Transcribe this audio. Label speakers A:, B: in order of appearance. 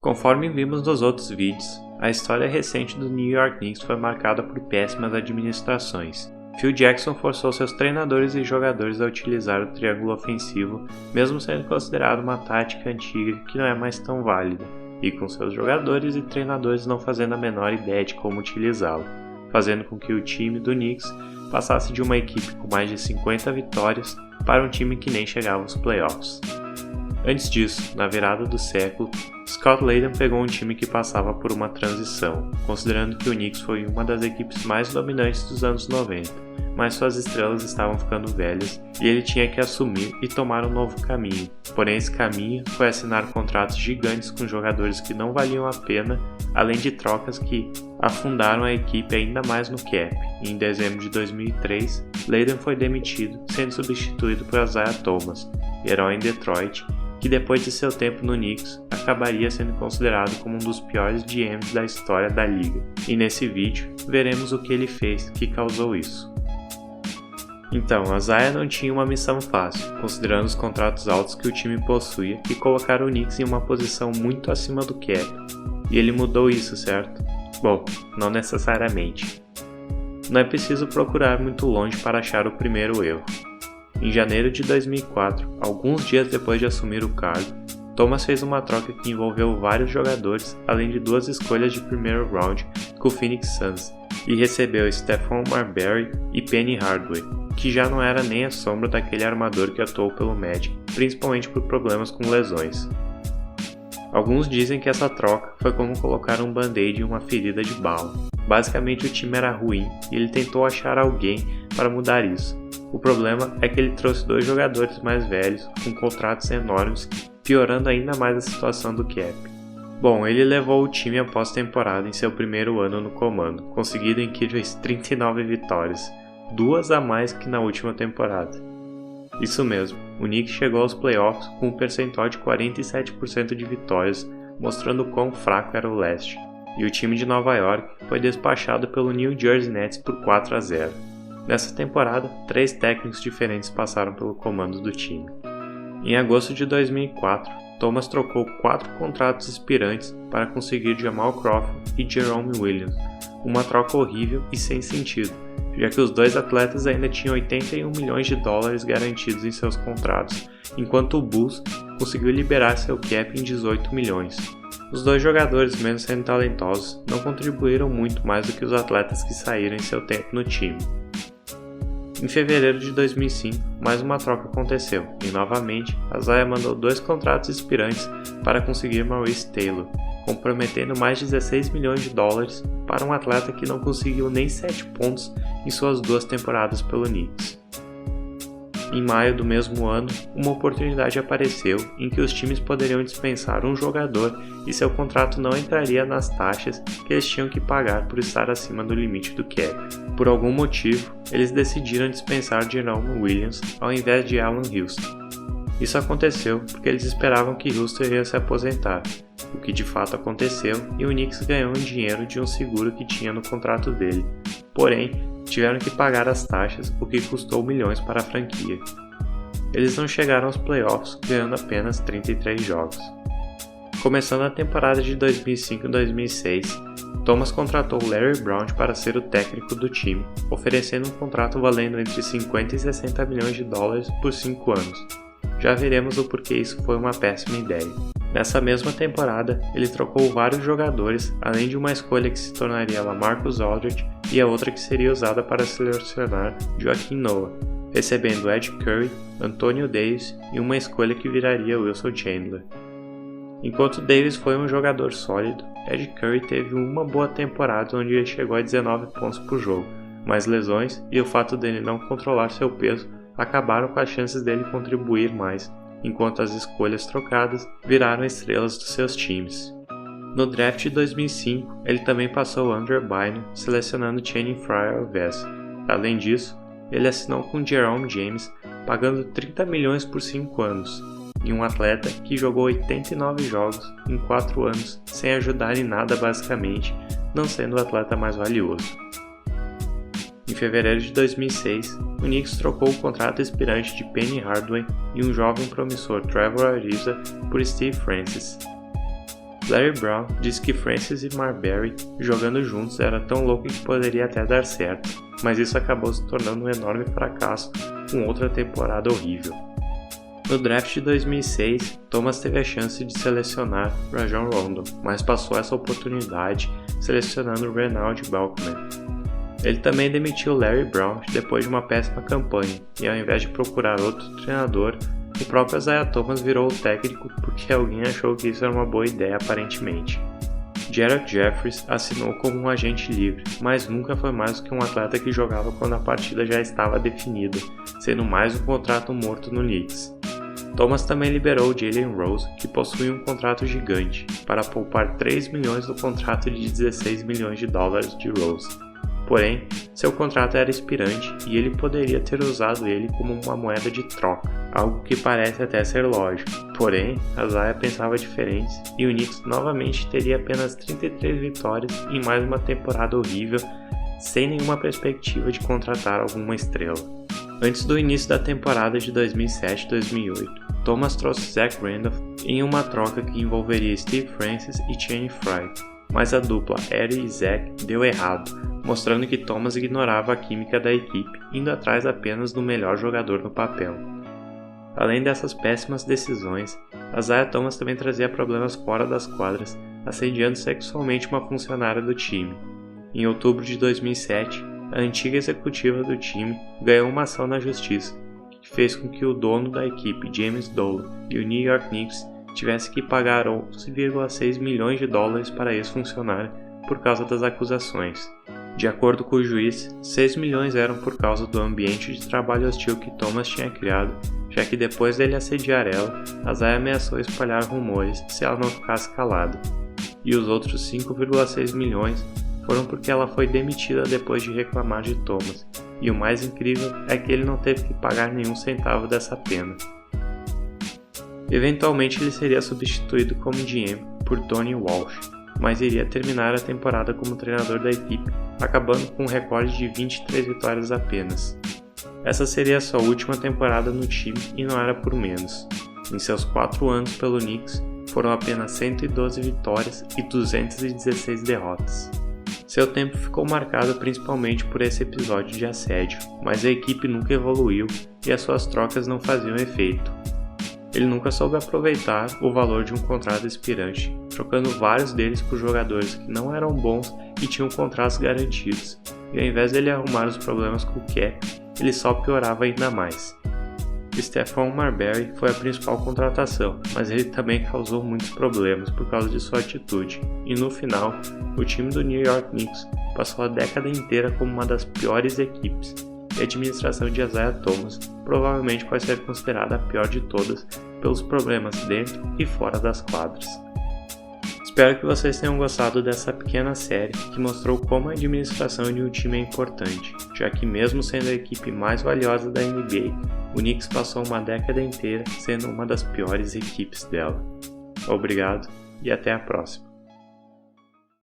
A: Conforme vimos nos outros vídeos, a história recente do New York Knicks foi marcada por péssimas administrações. Phil Jackson forçou seus treinadores e jogadores a utilizar o triângulo ofensivo, mesmo sendo considerado uma tática antiga que não é mais tão válida, e com seus jogadores e treinadores não fazendo a menor ideia de como utilizá-lo, fazendo com que o time do Knicks passasse de uma equipe com mais de 50 vitórias para um time que nem chegava aos playoffs. Antes disso, na virada do século, Scott Layden pegou um time que passava por uma transição, considerando que o Knicks foi uma das equipes mais dominantes dos anos 90, mas suas estrelas estavam ficando velhas e ele tinha que assumir e tomar um novo caminho. Porém, esse caminho foi assinar contratos gigantes com jogadores que não valiam a pena, além de trocas que afundaram a equipe ainda mais no cap. Em dezembro de 2003, Layden foi demitido, sendo substituído por Isaiah Thomas, herói em Detroit, que depois de seu tempo no Knicks, acabaria sendo considerado como um dos piores GMs da história da liga. E nesse vídeo, veremos o que ele fez que causou isso. Então, Isaiah não tinha uma missão fácil, considerando os contratos altos que o time possuía e colocaram o Knicks em uma posição muito acima do cap. E ele mudou isso, certo? Bom, não necessariamente. Não é preciso procurar muito longe para achar o primeiro erro. Em janeiro de 2004, alguns dias depois de assumir o cargo, Thomas fez uma troca que envolveu vários jogadores, além de 2 escolhas de primeiro round com o Phoenix Suns, e recebeu Stephon Marbury e Penny Hardaway, que já não era nem a sombra daquele armador que atuou pelo Magic, principalmente por problemas com lesões. Alguns dizem que essa troca foi como colocar um band-aid em uma ferida de bala. Basicamente o time era ruim e ele tentou achar alguém para mudar isso. O problema é que ele trouxe 2 jogadores mais velhos, com contratos enormes, piorando ainda mais a situação do cap. Bom, ele levou o time à pós-temporada em seu primeiro ano no comando, conseguindo incríveis 39 vitórias, 2 a mais que na última temporada. Isso mesmo, o Knicks chegou aos playoffs com um percentual de 47% de vitórias, mostrando quão fraco era o leste, e o time de Nova York foi despachado pelo New Jersey Nets por 4 a 0. Nessa temporada, 3 técnicos diferentes passaram pelo comando do time. Em agosto de 2004, Thomas trocou 4 contratos expirantes para conseguir Jamal Crawford e Jerome Williams, uma troca horrível e sem sentido, já que os 2 atletas ainda tinham 81 milhões de dólares garantidos em seus contratos, enquanto o Bulls conseguiu liberar seu cap em 18 milhões. Os 2 jogadores, mesmo sendo talentosos, não contribuíram muito mais do que os atletas que saíram em seu tempo no time. Em fevereiro de 2005, mais uma troca aconteceu, e novamente, Isaiah mandou 2 contratos expirantes para conseguir Maurice Taylor, comprometendo mais de 16 milhões de dólares para um atleta que não conseguiu nem 7 pontos em suas 2 temporadas pelo Knicks. Em maio do mesmo ano, uma oportunidade apareceu em que os times poderiam dispensar um jogador e seu contrato não entraria nas taxas que eles tinham que pagar por estar acima do limite do cap. Por algum motivo, eles decidiram dispensar Jerome Williams ao invés de Allan Houston. Isso aconteceu porque eles esperavam que Houston iria se aposentar, o que de fato aconteceu, e o Knicks ganhou um dinheiro de um seguro que tinha no contrato dele. Porém, tiveram que pagar as taxas, o que custou milhões para a franquia. Eles não chegaram aos playoffs, ganhando apenas 33 jogos. Começando a temporada de 2005-2006, Thomas contratou Larry Brown para ser o técnico do time, oferecendo um contrato valendo entre 50 e 60 milhões de dólares por 5 anos. Já veremos o porquê isso foi uma péssima ideia. Nessa mesma temporada, ele trocou vários jogadores, além de uma escolha que se tornaria LaMarcus Aldridge e a outra que seria usada para selecionar Joakim Noah, recebendo Ed Curry, Antonio Davis e uma escolha que viraria Wilson Chandler. Enquanto Davis foi um jogador sólido, Ed Curry teve uma boa temporada onde ele chegou a 19 pontos por jogo, mas lesões e o fato dele não controlar seu peso acabaram com as chances dele contribuir mais, enquanto as escolhas trocadas viraram estrelas dos seus times. No draft de 2005, ele também passou Andrew Bynum, selecionando Channing Frye-West. Além disso, ele assinou com Jerome James, pagando 30 milhões por 5 anos, e um atleta que jogou 89 jogos em 4 anos, sem ajudar em nada basicamente, não sendo o atleta mais valioso. Em fevereiro de 2006, o Knicks trocou o contrato expirante de Penny Hardaway e um jovem promissor Trevor Ariza por Steve Francis. Larry Brown disse que Francis e Marbury jogando juntos era tão louco que poderia até dar certo, mas isso acabou se tornando um enorme fracasso com outra temporada horrível. No draft de 2006, Thomas teve a chance de selecionar Rajon Rondo, mas passou essa oportunidade selecionando Renald Balkman. Ele também demitiu Larry Brown depois de uma péssima campanha, e ao invés de procurar outro treinador, o próprio Isaiah Thomas virou o técnico porque alguém achou que isso era uma boa ideia aparentemente. Jarrett Jeffries assinou como um agente livre, mas nunca foi mais do que um atleta que jogava quando a partida já estava definida, sendo mais um contrato morto no Knicks. Thomas também liberou Jalen Rose, que possuía um contrato gigante, para poupar 3 milhões do contrato de 16 milhões de dólares de Rose. Porém, seu contrato era expirante e ele poderia ter usado ele como uma moeda de troca, algo que parece até ser lógico. Porém, Isaiah pensava diferente e o Knicks novamente teria apenas 33 vitórias em mais uma temporada horrível, sem nenhuma perspectiva de contratar alguma estrela. Antes do início da temporada de 2007-2008, Thomas trouxe Zach Randolph em uma troca que envolveria Steve Francis e Channing Frye, mas a dupla Eddie e Zach deu errado, mostrando que Thomas ignorava a química da equipe, indo atrás apenas do melhor jogador no papel. Além dessas péssimas decisões, Isaiah Thomas também trazia problemas fora das quadras, assediando sexualmente uma funcionária do time. Em outubro de 2007, a antiga executiva do time ganhou uma ação na justiça, que fez com que o dono da equipe, James Dolan, e o New York Knicks tivessem que pagar 11,6 milhões de dólares para a ex-funcionária por causa das acusações. De acordo com o juiz, 6 milhões eram por causa do ambiente de trabalho hostil que Thomas tinha criado, já que depois dele assediar ela, Isaiah ameaçou espalhar rumores se ela não ficasse calada. E os outros 5,6 milhões foram porque ela foi demitida depois de reclamar de Thomas, e o mais incrível é que ele não teve que pagar nenhum centavo dessa pena. Eventualmente ele seria substituído como GM por Tony Walsh, mas iria terminar a temporada como treinador da equipe, acabando com um recorde de 23 vitórias apenas. Essa seria a sua última temporada no time e não era por menos. Em seus 4 anos pelo Knicks, foram apenas 112 vitórias e 216 derrotas. Seu tempo ficou marcado principalmente por esse episódio de assédio, mas a equipe nunca evoluiu e as suas trocas não faziam efeito. Ele nunca soube aproveitar o valor de um contrato expirante, trocando vários deles por jogadores que não eram bons e tinham contratos garantidos, e ao invés dele arrumar os problemas com o cap, ele só piorava ainda mais. Stephon Marbury foi a principal contratação, mas ele também causou muitos problemas por causa de sua atitude, e no final, o time do New York Knicks passou a década inteira como uma das piores equipes, e a administração de Isaiah Thomas provavelmente pode ser considerada a pior de todas pelos problemas dentro e fora das quadras. Espero que vocês tenham gostado dessa pequena série que mostrou como a administração de um time é importante, já que mesmo sendo a equipe mais valiosa da NBA, o Knicks passou uma década inteira sendo uma das piores equipes dela. Obrigado e até a próxima.